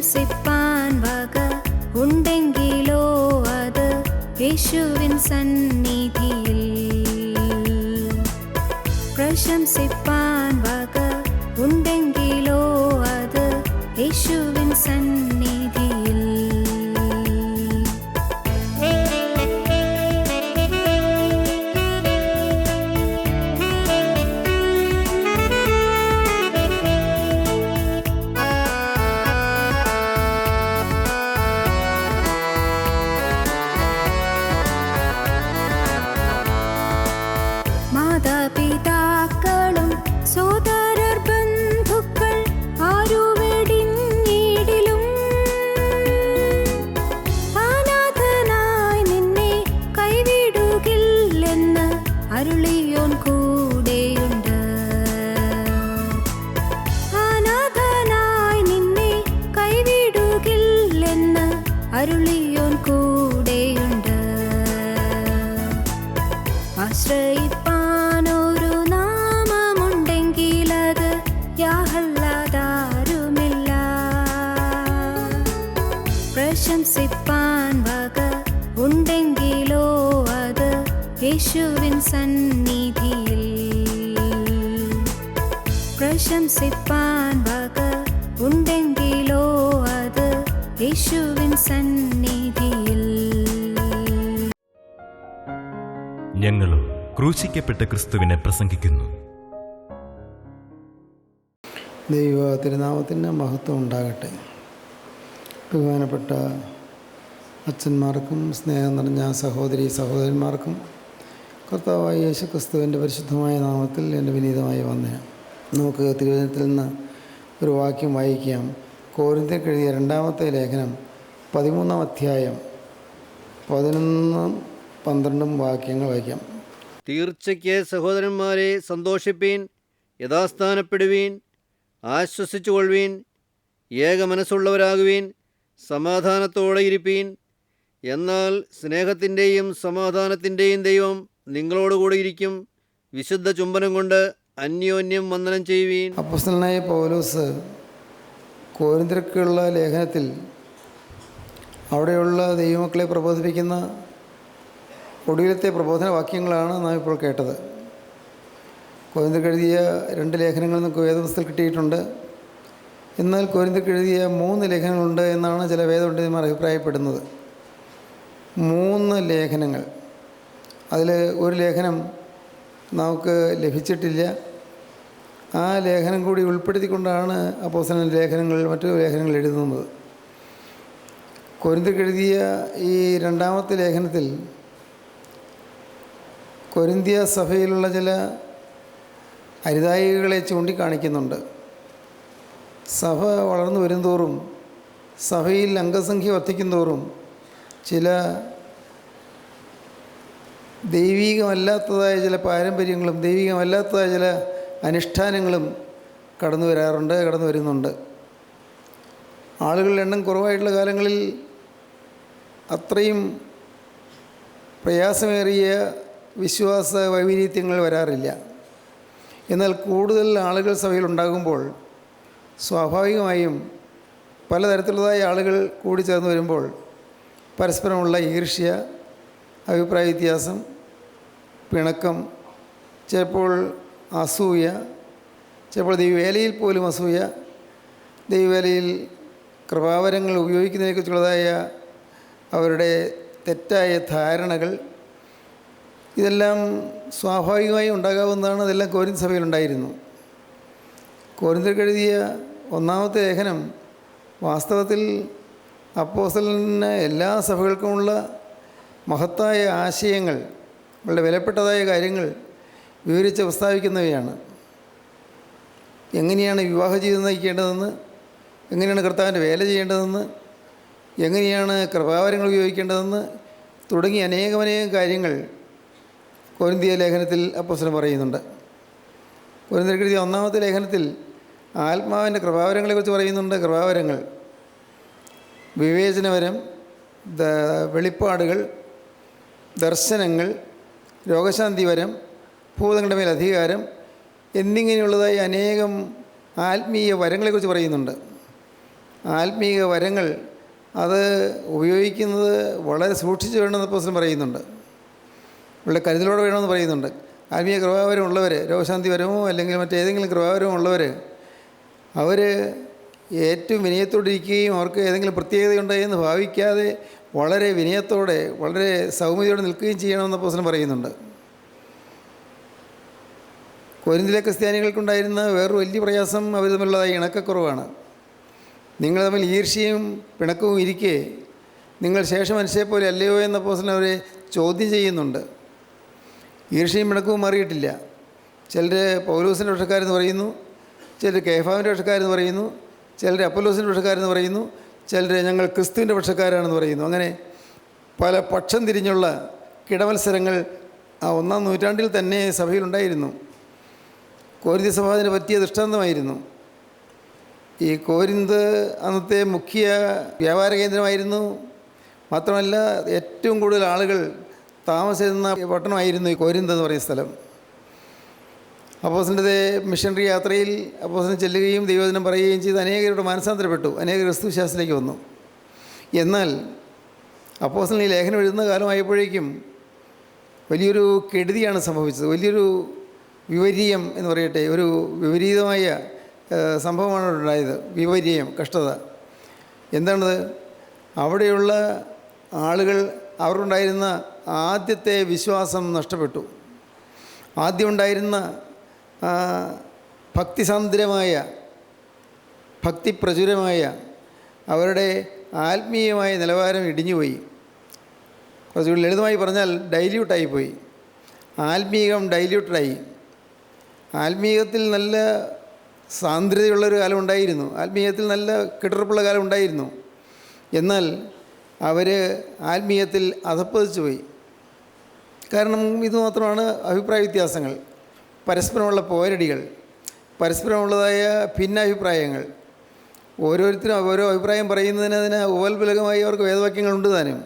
പ്രശംസിപ്പാൻ വക ഉണ്ടെങ്കിലോ അത് യേശുവിൻ സന്നിധിയിൽ. പ്രശംസിപ്പാൻ വക ഉണ്ടെങ്കിലോ അത് യേശുവിൻ സന്നിധിയിൽ. മാതാപിതാക്കളും സോദരർ ബന്ധുക്കൾ ആരുവെടിഞ്ഞിടിലും അനാഥനായി നിന്നെ കൈവിടുകില്ലെന്ന് അരുളിയോൻ കൂടെയുണ്ട്. അനാഥനായി നിന്നെ കൈവിടുകില്ലെന്ന് അരുളിയോൻ കൂടെയുണ്ട്. ആശ്രയിപ്പാനൊരു നാമമുണ്ടെങ്കിലത് യാഹല്ലാതാരുമില്ല. പ്രശംസിപ്പാൻ വക ഉണ്ടെങ്കിലോ അത് യേശുവിൻ സന്നിധിയിൽ. പ്രശംസിപ്പാൻ വക ഉണ്ടെങ്കിലോ അത് യേശുവിൻ സന്നിധിയിൽ. ഞങ്ങളും ക്രൂശിക്കപ്പെട്ട ക്രിസ്തുവിനെ പ്രസംഗിക്കുന്നു. ദൈവ തിരുനാമത്തിന് മഹത്വം ഉണ്ടാകട്ടെ. ബഹുമാനപ്പെട്ട അച്ഛന്മാർക്കും സ്നേഹം നിറഞ്ഞ സഹോദരി സഹോദരന്മാർക്കും കർത്താവായ യേശു ക്രിസ്തുവിൻ്റെ പരിശുദ്ധമായ നാമത്തിൽ എൻ്റെ വിനീതമായി വന്ദനം. നമുക്ക് തിരുവചനത്തിൽ നിന്ന് ഒരു വാക്യം വായിക്കാം. കോരിന്ത്യർക്ക് എഴുതിയ 2-ാമത്തെ ലേഖനം 13-ാം അധ്യായം 11-12 വാക്യങ്ങൾ വായിക്കാം. തീർച്ചയ്ക്ക് സഹോദരന്മാരെ സന്തോഷിപ്പീൻ, യഥാസ്ഥാനപ്പെടുവീൻ, ആശ്വസിച്ചുകൊള്ളുവീൻ, ഏക മനസ്സുള്ളവരാകുവീൻ, സമാധാനത്തോടെ ഇരിപ്പീൻ. എന്നാൽ സ്നേഹത്തിൻ്റെയും സമാധാനത്തിൻ്റെയും ദൈവം നിങ്ങളോടുകൂടി ഇരിക്കും. വിശുദ്ധ ചുംബനം കൊണ്ട് അന്യോന്യം വന്ദനം ചെയ്യുവീൻ. അപ്പോസ്തലനായ പൗലോസ് കോരിന്ത്യർക്കുള്ള ലേഖനത്തിൽ അവിടെയുള്ള ദൈവമക്കളെ പ്രബോധിപ്പിക്കുന്ന ഒടുവിലത്തെ പ്രബോധന വാക്യങ്ങളാണ് നാം ഇപ്പോൾ കേട്ടത്. കോരിന്ത്യർക്ക് എഴുതിയ 2 ലേഖനങ്ങൾ നമുക്ക് വേദപുസ്തകത്തിൽ കിട്ടിയിട്ടുണ്ട്. എന്നാൽ കോരിന്ത്യർക്ക് എഴുതിയ 3 ലേഖനങ്ങളുണ്ട് എന്നാണ് ചില വേദപണ്ഡിതന്മാർ അഭിപ്രായപ്പെടുന്നത്. 3 ലേഖനങ്ങൾ. അതിൽ ഒരു ലേഖനം നമുക്ക് ലഭിച്ചിട്ടില്ല. ആ ലേഖനം കൂടി ഉൾപ്പെടുത്തിക്കൊണ്ടാണ് അപ്പോസ്തലൻ മറ്റു ലേഖനങ്ങൾ എഴുതുന്നത്. കോരിന്ത്യർക്ക് എഴുതിയ ഈ 2-ാമത്തെ ലേഖനത്തിൽ കൊരിന്ത്യ സഭയിലുള്ള ചില അരുതായികളെ ചൂണ്ടിക്കാണിക്കുന്നുണ്ട്. സഭ വളർന്നു വരുംതോറും, സഭയിൽ അംഗസംഖ്യ വർദ്ധിക്കും തോറും ചില ദൈവികമല്ലാത്തതായ ചില പാരമ്പര്യങ്ങളും ദൈവികമല്ലാത്തതായ ചില അനുഷ്ഠാനങ്ങളും കടന്നു വരുന്നുണ്ട്. ആളുകളുടെ എണ്ണം കുറവായിട്ടുള്ള കാലങ്ങളിൽ അത്രയും പ്രയാസമേറിയ വിശ്വാസ വൈവിധ്യങ്ങൾ വരാറില്ല. എന്നാൽ കൂടുതൽ ആളുകൾ സഭയിലുണ്ടാകുമ്പോൾ സ്വാഭാവികമായും പലതരത്തിലുള്ളതായ ആളുകൾ കൂടിച്ചേർന്ന് വരുമ്പോൾ പരസ്പരമുള്ള ഈർഷ്യ, അഭിപ്രായ വ്യത്യാസം, പിണക്കം, ചിലപ്പോൾ അസൂയ, ചിലപ്പോൾ ദൈവവേലയിൽ പോലും അസൂയ, ദൈവവേലയിൽ കൃപാവരങ്ങൾ ഉപയോഗിക്കുന്നതിനെക്കുറിച്ചുള്ളതായ അവരുടെ തെറ്റായ ധാരണകൾ, ഇതെല്ലാം സ്വാഭാവികമായി ഉണ്ടാകാവുന്നതാണ്. അതെല്ലാം കോരിന്ത്യ സഭയിലുണ്ടായിരുന്നു. കോരിന്ത്യർക്ക് എഴുതിയ 1-ാമത്തെ ലേഖനം വാസ്തവത്തിൽ അപ്പോസ്തലന് എല്ലാ സഭകൾക്കുമുള്ള മഹത്തായ ആശയങ്ങൾ, വളരെ വിലപ്പെട്ടതായ കാര്യങ്ങൾ വിവരിച്ച് പ്രസ്താവിക്കുന്നവയാണ്. എങ്ങനെയാണ് വിവാഹ ജീവിതം നയിക്കേണ്ടതെന്ന്, എങ്ങനെയാണ് കർത്താവിൻ്റെ വേല ചെയ്യേണ്ടതെന്ന്, എങ്ങനെയാണ് കൃപാവരങ്ങൾ ഉപയോഗിക്കേണ്ടതെന്ന് തുടങ്ങി അനേകം കാര്യങ്ങൾ കൊരിന്ത്യ ലേഖനത്തിൽ അപ്പോസ്തലൻ പറയുന്നുണ്ട്. കൊരിന്ത്യർക്ക് എഴുതിയ 1-ാമത്തെ ലേഖനത്തിൽ ആത്മാവിൻ്റെ കൃപാവരങ്ങളെക്കുറിച്ച് പറയുന്നുണ്ട്. കൃപാവരങ്ങൾ, വിവേചനവരം, വെളിപ്പാടുകൾ, ദർശനങ്ങൾ, രോഗശാന്തിവരം, ഭൂതങ്ങളുടെ മേൽ അധികാരം എന്നിങ്ങനെയുള്ളതായി അനേകം ആത്മീയ വരങ്ങളെക്കുറിച്ച് പറയുന്നുണ്ട്. ആത്മീക വരങ്ങൾ അത് ഉപയോഗിക്കുന്നത് വളരെ സൂക്ഷിച്ച് വേണമെന്ന് അപ്പോസ്തലൻ പറയുന്നുണ്ട്. വളരെ കരുതലോടെ വേണമെന്ന് പറയുന്നുണ്ട്. ആത്മീയ കൃപാവരം ഉള്ളവർ, രോഗശാന്തി വരമോ അല്ലെങ്കിൽ മറ്റേതെങ്കിലും കൃപാവരമോ ഉള്ളവർ അവർ ഏറ്റവും വിനയത്തോടിരിക്കുകയും അവർക്ക് ഏതെങ്കിലും പ്രത്യേകതയുണ്ടായെന്ന് ഭാവിക്കാതെ വളരെ വിനയത്തോടെ വളരെ സൗമ്യതയോടെ നിൽക്കുകയും ചെയ്യണമെന്ന് അപ്പോസ്തലൻ പറയുന്നുണ്ട്. കൊരിന്തിലെ ക്രിസ്ത്യാനികൾക്കുണ്ടായിരുന്ന വേറൊരു വലിയ പ്രയാസം അവർ തമ്മിലുള്ളതായി ഇണക്കക്കുറവാണ്. നിങ്ങൾ തമ്മിൽ ഈർഷ്യയും പിണക്കവും ഇരിക്കെ നിങ്ങൾ ശേഷം മനുഷ്യരെപ്പോലെ അല്ലയോ എന്ന അപ്പോസ്തലൻ അവരെ ചോദ്യം ചെയ്യുന്നുണ്ട്. ഈർഷ്യയും പിണക്കവും മാറിയിട്ടില്ല. ചിലർ പൗലോസിൻ്റെ പക്ഷക്കാരെന്ന് പറയുന്നു, ചിലർ കേഫാവിൻ്റെ പക്ഷക്കാരെന്ന് പറയുന്നു, ചിലർ അപ്പൊല്ലോസിൻ്റെ പക്ഷക്കാരെന്ന് പറയുന്നു, ചിലർ ഞങ്ങൾ ക്രിസ്തുവിൻ്റെ പക്ഷക്കാരാണെന്ന് പറയുന്നു. അങ്ങനെ പല പക്ഷം തിരിഞ്ഞുള്ള കിടമത്സരങ്ങൾ ആ 1-ാം നൂറ്റാണ്ടിൽ തന്നെ സഭയിലുണ്ടായിരുന്നു. കോരിന്ത് സഭ അതിന് പറ്റിയ ദൃഷ്ടാന്തമായിരുന്നു. ഈ കോരിന്ത് അന്നത്തെ മുഖ്യ വ്യാപാര കേന്ദ്രമായിരുന്നു. മാത്രമല്ല ഏറ്റവും കൂടുതൽ ആളുകൾ താമസിക്കുന്ന പട്ടണമായിരുന്നു ഈ കോരിന്ത് എന്ന് പറയുന്ന സ്ഥലം. അപ്പോസ്തലൻ്റെ മിഷണറി യാത്രയിൽ അപ്പോസ്തലൻ ചെല്ലുകയും ദൈവവചനം പറയുകയും ചെയ്ത് അനേകരുടെ മാനസാന്തരപ്പെട്ടു, അനേക ക്രിസ്തു വിശ്വാസത്തിലേക്ക് വന്നു. എന്നാൽ അപ്പോസ്തലൻ ഈ ലേഖനം എഴുതുന്ന കാലമായപ്പോഴേക്കും വലിയൊരു കെടുതിയാണ് സംഭവിച്ചത്. വലിയൊരു വിപര്യം എന്ന് പറയട്ടെ, ഒരു വിപരീതമായ സംഭവമാണ് ഉണ്ടായത്. വിപര്യം, കഷ്ടത. എന്താണത്? അവിടെയുള്ള ആളുകൾ അവർക്കുണ്ടായിരുന്ന ആദ്യത്തെ വിശ്വാസം നഷ്ടപ്പെട്ടു. ആദ്യം ഉണ്ടായിരുന്ന ഭക്തിസാന്ദ്രമായ ഭക്തിപ്രചുരമായ അവരുടെ ആത്മീയമായ നിലവാരം ഇടിഞ്ഞുപോയി. കുറച്ചുകൂടി ലളിതമായി പറഞ്ഞാൽ ഡൈല്യൂട്ടായിപ്പോയി. ആത്മീയം ഡൈല്യൂട്ടഡായി. ആത്മീയത്തിൽ നല്ല സാന്ദ്രതയുള്ളൊരു കാലം ഉണ്ടായിരുന്നു, ആത്മീയത്തിൽ നല്ല കെട്ടുറപ്പുള്ള കാലം ഉണ്ടായിരുന്നു. എന്നാൽ അവർ ആത്മീയത്തിൽ അധപ്പതിച്ചു പോയി. കാരണം ഇതുമാത്രമാണ് അഭിപ്രായ വ്യത്യാസങ്ങൾ, പരസ്പരമുള്ള പോരടികൾ, പരസ്പരമുള്ളതായ ഭിന്നാഭിപ്രായങ്ങൾ. ഓരോരുത്തരും ഓരോ അഭിപ്രായം പറയുന്നതിന് അതിന് ഉപോത്ബലകമായി അവർക്ക് വേദവാക്യങ്ങളുണ്ട് താനും.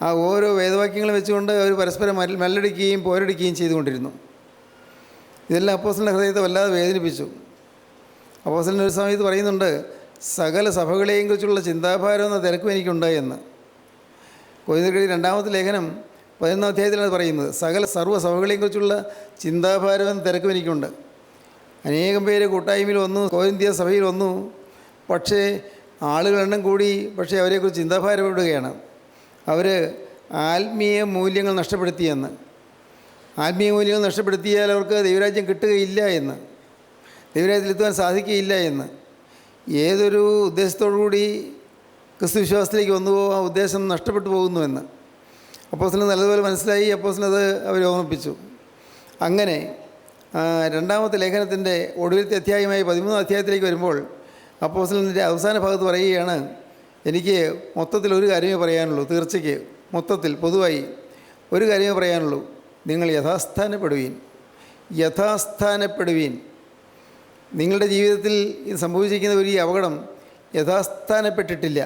ആ ഓരോ വേദവാക്യങ്ങളും വെച്ചുകൊണ്ട് അവർ പരസ്പരം മല്ലടിക്കുകയും പോരടിക്കുകയും ചെയ്തുകൊണ്ടിരുന്നു. ഇതെല്ലാം അപ്പോസ്തലൻ്റെ ഹൃദയത്തെ വല്ലാതെ വേദനിപ്പിച്ചു. അപ്പോസ്തലൻ ഒരു സമയത്ത് പറയുന്നുണ്ട്, സകല സഭകളെയും കുറിച്ചുള്ള ചിന്താഭാരം എന്ന തിരക്കും എനിക്കുണ്ടായി എന്ന്. കൊരിന്ത്യർക്കെഴുതിയ 2-ാമത്തെ ലേഖനം 11-ാം അധ്യായത്തിലാണ് പറയുന്നത്. സകല സർവ്വസഭകളെയും കുറിച്ചുള്ള ചിന്താഭാരം എന്ന തിരക്കും എനിക്കുണ്ട്. അനേകം പേര് കൂട്ടായ്മയിൽ വന്നു, കൊരിന്ത്യ സഭയിൽ വന്നു. പക്ഷേ ആളുകളെണ്ണം കൂടി, പക്ഷേ അവരെക്കുറിച്ച് ചിന്താഭാരപ്പെടുകയാണ്. അവർ ആത്മീയ മൂല്യങ്ങൾ നഷ്ടപ്പെടുത്തിയെന്ന്. ആത്മീയ മൂല്യങ്ങൾ നഷ്ടപ്പെടുത്തിയാൽ അവർക്ക് ദൈവരാജ്യം കിട്ടുകയില്ല എന്ന്, ദൈവരാജ്യത്തിലെത്തുവാൻ സാധിക്കുകയില്ല എന്ന്. ഏതൊരു ഉദ്ദേശത്തോടു കൂടി ക്രിസ്തു വിശ്വാസത്തിലേക്ക് വന്നുവോ ആ ഉദ്ദേശം നഷ്ടപ്പെട്ടു പോകുന്നുവെന്ന് അപ്പോസ്തലന് നല്ലതുപോലെ മനസ്സിലായി. അപ്പോസ്തലൻ അത് അവരെ ഓർമ്മിപ്പിച്ചു. അങ്ങനെ 2-ാമത്തെ ലേഖനത്തിൻ്റെ ഒടുവിലത്തെ അധ്യായമായി 13-ാം അധ്യായത്തിലേക്ക് വരുമ്പോൾ അപ്പോസ്തലൻ്റെ അവസാന ഭാഗത്ത് പറയുകയാണ്, എനിക്ക് മൊത്തത്തിൽ ഒരു കാര്യമേ പറയാനുള്ളൂ. തീർച്ചയ്ക്ക് മൊത്തത്തിൽ പൊതുവായി ഒരു കാര്യമേ പറയാനുള്ളൂ. നിങ്ങൾ യഥാസ്ഥാനപ്പെടുവീൻ, യഥാസ്ഥാനപ്പെടുവീൻ. നിങ്ങളുടെ ജീവിതത്തിൽ ഇത് സംഭവിച്ചിരിക്കുന്ന ഒരു അപകടം യഥാസ്ഥാനപ്പെട്ടിട്ടില്ല.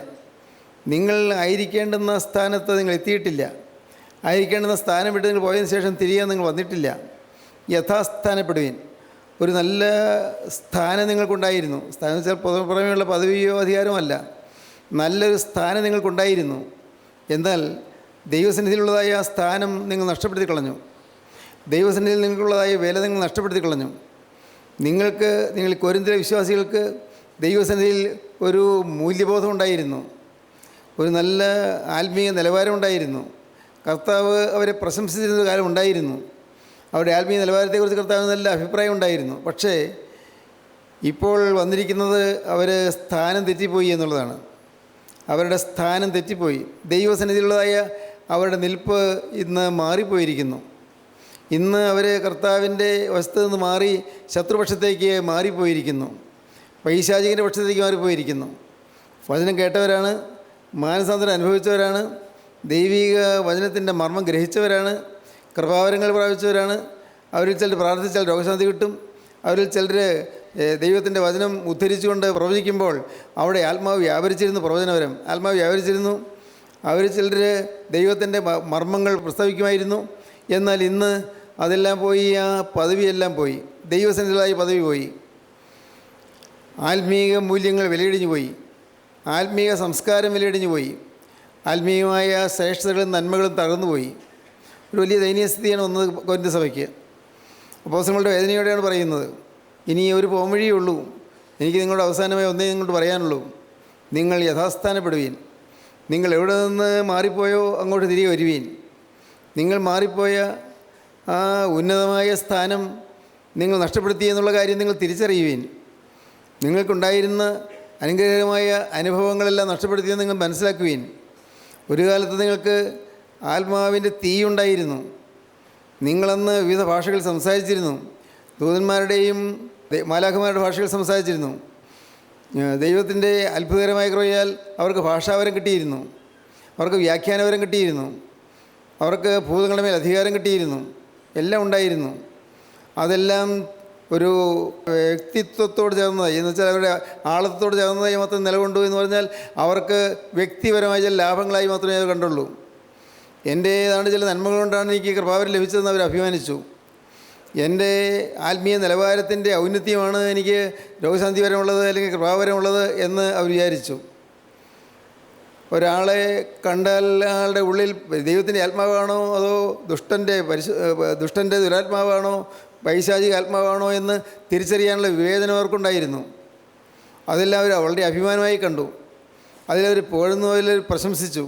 നിങ്ങൾ ആയിരിക്കേണ്ടുന്ന സ്ഥാനത്ത് നിങ്ങൾ എത്തിയിട്ടില്ല. ആയിരിക്കേണ്ടുന്ന സ്ഥാനം വിട്ട് നിങ്ങൾ പോയതിനു ശേഷം തിരികെ നിങ്ങൾ വന്നിട്ടില്ല. യഥാസ്ഥാനപ്പെടുവീൻ. ഒരു നല്ല സ്ഥാനം നിങ്ങൾക്കുണ്ടായിരുന്നു. സ്ഥാനം വെച്ചാൽ പുറമേയുള്ള പദവിയോ അധികാരമല്ല, നല്ലൊരു സ്ഥാനം നിങ്ങൾക്കുണ്ടായിരുന്നു. എന്നാൽ ദൈവസന്നിധിയിലുള്ളതായ ആ സ്ഥാനം നിങ്ങൾ നഷ്ടപ്പെടുത്തി കളഞ്ഞു. ദൈവസന്നിധിയിൽ നിങ്ങൾക്കുള്ളതായ വില നിങ്ങൾ നഷ്ടപ്പെടുത്തി കളഞ്ഞു. നിങ്ങൾ കൊരിന്തിലെ വിശ്വാസികൾക്ക് ദൈവസന്നിധിയിൽ ഒരു മൂല്യബോധം ഉണ്ടായിരുന്നു, ഒരു നല്ല ആത്മീയ നിലവാരമുണ്ടായിരുന്നു. കർത്താവ് അവരെ പ്രശംസിച്ചിരുന്ന കാലം ഉണ്ടായിരുന്നു. അവരുടെ ആത്മീയ നിലവാരത്തെക്കുറിച്ച് കർത്താവ് നല്ല അഭിപ്രായം ഉണ്ടായിരുന്നു. പക്ഷേ ഇപ്പോൾ വന്നിരിക്കുന്നത് അവർ സ്ഥാനം തെറ്റിപ്പോയി എന്നുള്ളതാണ്. അവരുടെ സ്ഥാനം തെറ്റിപ്പോയി. ദൈവസന്നിധിയിലുള്ളതായ അവരുടെ നിൽപ്പ് ഇന്ന് മാറിപ്പോയിരിക്കുന്നു. ഇന്ന് അവർ കർത്താവിൻ്റെ വശത്ത് നിന്ന് മാറി ശത്രുപക്ഷത്തേക്ക് മാറിപ്പോയിരിക്കുന്നു, പൈശാചികൻ്റെ പക്ഷത്തേക്ക് മാറിപ്പോയിരിക്കുന്നു. വചനം കേട്ടവരാണ്, മാനസാന്തരം അനുഭവിച്ചവരാണ്, ദൈവിക വചനത്തിൻ്റെ മർമ്മം ഗ്രഹിച്ചവരാണ്, കൃപാവരങ്ങൾ പ്രാപിച്ചവരാണ്. അവരിൽ ചിലർ പ്രാർത്ഥിച്ചാൽ രോഗശാന്തി കിട്ടും. അവരിൽ ചിലർ ദൈവത്തിൻ്റെ വചനം ഉദ്ധരിച്ചുകൊണ്ട് പ്രവചിക്കുമ്പോൾ അവിടെ ആത്മാവ് വ്യാപരിച്ചിരുന്നു, പ്രവചനപരം ആത്മാവ് വ്യാപരിച്ചിരുന്നു. അവർ ചിലർ ദൈവത്തിൻ്റെ മർമ്മങ്ങൾ പ്രസ്താവിക്കുമായിരുന്നു. എന്നാൽ ഇന്ന് അതെല്ലാം പോയി, ആ പദവിയെല്ലാം പോയി, ദൈവസന്നിധിയിലായി പദവി പോയി, ആത്മീക മൂല്യങ്ങൾ വിലയിടിഞ്ഞു പോയി. ആത്മീയ സംസ്കാരം വിലയിടിഞ്ഞു പോയി. ആത്മീയമായ ശ്രേഷ്ഠതകളും നന്മകളും തകർന്നുപോയി. ഒരു വലിയ ദയനീയ സ്ഥിതിയാണ് വന്നത് കൊരിന്ത്യർ സഭയ്ക്ക്. അപ്പോസ്തലന്മാരുടെ വേദനയോടെയാണ് പറയുന്നത്, ഇനി ഒരു പോംവഴിയേ ഉള്ളൂ. എനിക്ക് നിങ്ങളുടെ അവസാനമായി ഒന്നേ നിങ്ങളോട് പറയാനുള്ളൂ, നിങ്ങൾ യഥാസ്ഥാനപ്പെടുവീൻ. നിങ്ങൾ എവിടെ നിന്ന് മാറിപ്പോയോ അങ്ങോട്ട് തിരികെ വരുവീൻ. നിങ്ങൾ മാറിപ്പോയ ആ ഉന്നതമായ സ്ഥാനം നിങ്ങൾ നഷ്ടപ്പെടുത്തി എന്നുള്ള കാര്യം നിങ്ങൾ തിരിച്ചറിയുവീൻ. നിങ്ങൾക്കുണ്ടായിരുന്ന അനുഗ്രഹമായ അനുഭവങ്ങളെല്ലാം നഷ്ടപ്പെടുത്തിയെന്ന് നിങ്ങൾ മനസ്സിലാക്കുവീൻ. ഒരു കാലത്ത് നിങ്ങൾക്ക് ആത്മാവിൻ്റെ തീയുണ്ടായിരുന്നു. നിങ്ങളന്ന് വിവിധ ഭാഷകൾ സംസാരിച്ചിരുന്നു. ദൂതന്മാരുടെയും മാലാഖമാരുടെ ഭാഷകൾ സംസാരിച്ചിരുന്നു. ദൈവത്തിൻ്റെ അത്ഭുതകരമായ കൃപയാൽ അവർക്ക് ഭാഷാവരം കിട്ടിയിരുന്നു. അവർക്ക് വ്യാഖ്യാനവരം കിട്ടിയിരുന്നു. അവർക്ക് ഭൂതങ്ങളുടെ മേൽ അധികാരം കിട്ടിയിരുന്നു. എല്ലാം ഉണ്ടായിരുന്നു. അതെല്ലാം ഒരു വ്യക്തിത്വത്തോട് ചേർന്നതായി, എന്ന് വെച്ചാൽ അവരുടെ ആളത്തോട് ചേർന്നതായി മാത്രം നിലകൊണ്ടു എന്ന് പറഞ്ഞാൽ അവർക്ക് വ്യക്തിപരമായ ചില ലാഭങ്ങളായി മാത്രമേ അത് കണ്ടുള്ളൂ. എൻ്റെ ഏതാണ്ട് ചില നന്മകൾ കൊണ്ടാണ് എനിക്ക് കൃപാവരം ലഭിച്ചതെന്ന് അവർ അഭിമാനിച്ചു. എൻ്റെ ആത്മീയ നിലവാരത്തിൻ്റെ ഔന്നത്യമാണ് എനിക്ക് രോഗശാന്തിപരമുള്ളത് അല്ലെങ്കിൽ കൃപാവരമുള്ളത് എന്ന് അവർ വിചാരിച്ചു. ഒരാളെ കണ്ടാൽ ആളുടെ ഉള്ളിൽ ദൈവത്തിൻ്റെ ആത്മാവാണോ അതോ ദുഷ്ടൻ്റെ ദുരാത്മാവാണോ പൈശാചിക ആത്മാവാണോ എന്ന് തിരിച്ചറിയാനുള്ള വിവേചനം അവർക്കുണ്ടായിരുന്നു. അതെല്ലാം അവർ വളരെ അഭിമാനമായി കണ്ടു. അതിലവർ പുകഴ്ന്നതിൽ പ്രശംസിച്ചു.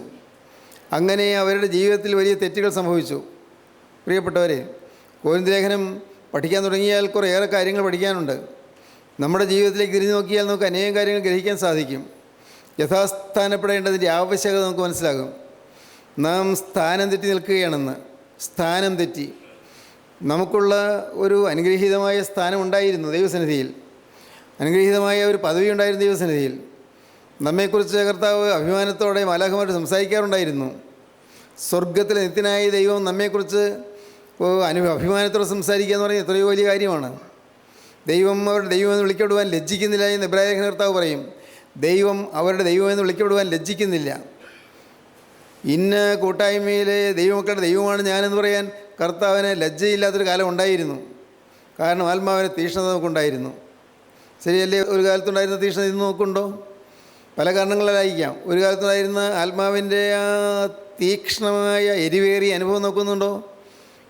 അങ്ങനെ അവരുടെ ജീവിതത്തിൽ വലിയ തെറ്റുകൾ സംഭവിച്ചു. പ്രിയപ്പെട്ടവരെ, കൊരിന്ത്യർ ലേഖനം പഠിക്കാൻ തുടങ്ങിയാൽ കുറേയേറെ കാര്യങ്ങൾ പഠിക്കാനുണ്ട്. നമ്മുടെ ജീവിതത്തിലേക്ക് തിരിഞ്ഞു നോക്കിയാൽ നമുക്ക് അനേകം കാര്യങ്ങൾ ഗ്രഹിക്കാൻ സാധിക്കും. യഥാസ്ഥാനപ്പെടേണ്ടതിൻ്റെ ആവശ്യകത നമുക്ക് മനസ്സിലാകും. നാം സ്ഥാനം തെറ്റി നിൽക്കുകയാണെന്ന്. സ്ഥാനം തെറ്റി. നമുക്കുള്ള ഒരു അനുഗ്രഹീതമായ സ്ഥാനം ഉണ്ടായിരുന്നു ദൈവസന്നിധിയിൽ. അനുഗ്രഹീതമായ ഒരു പദവി ഉണ്ടായിരുന്നു ദൈവസന്നിധിയിൽ. നമ്മെക്കുറിച്ച് കർത്താവ് അഭിമാനത്തോടെ മാലാഖമാരോട് സംസാരിക്കാറുണ്ടായിരുന്നു. സ്വർഗത്തിലെ നിത്യനായ ദൈവം നമ്മെക്കുറിച്ച് അഭിമാനത്തോടെ സംസാരിക്കുക എന്ന് പറയുന്നത് എത്രയോ വലിയ കാര്യമാണ്. ദൈവം അവരുടെ ദൈവമെന്ന് വിളിക്കപ്പെടുവാൻ ലജ്ജിക്കുന്നില്ല എന്ന് എബ്രായ ലേഖന കർത്താവ് പറയും. ദൈവം അവരുടെ ദൈവമെന്ന് വിളിക്കപ്പെടുവാൻ ലജ്ജിക്കുന്നില്ല. ഇന്ന കൂട്ടായ്മയിലെ ദൈവമക്കളുടെ ദൈവമാണ് ഞാനെന്ന് പറയാൻ കർത്താവിന് ലജ്ജയില്ലാത്തൊരു കാലം ഉണ്ടായിരുന്നു. കാരണം ആത്മാവിന് തീക്ഷ്ണത നമുക്കുണ്ടായിരുന്നു. ശരിയല്ലേ? ഒരു കാലത്തുണ്ടായിരുന്ന തീക്ഷ്ണത ഇന്ന് നോക്കുന്നുണ്ടോ? പല കാരണങ്ങളായിരിക്കാം. ഒരു കാലത്തുണ്ടായിരുന്ന ആത്മാവിൻ്റെ ആ തീക്ഷ്ണമായ എരിവേറിയ അനുഭവം നോക്കുന്നുണ്ടോ?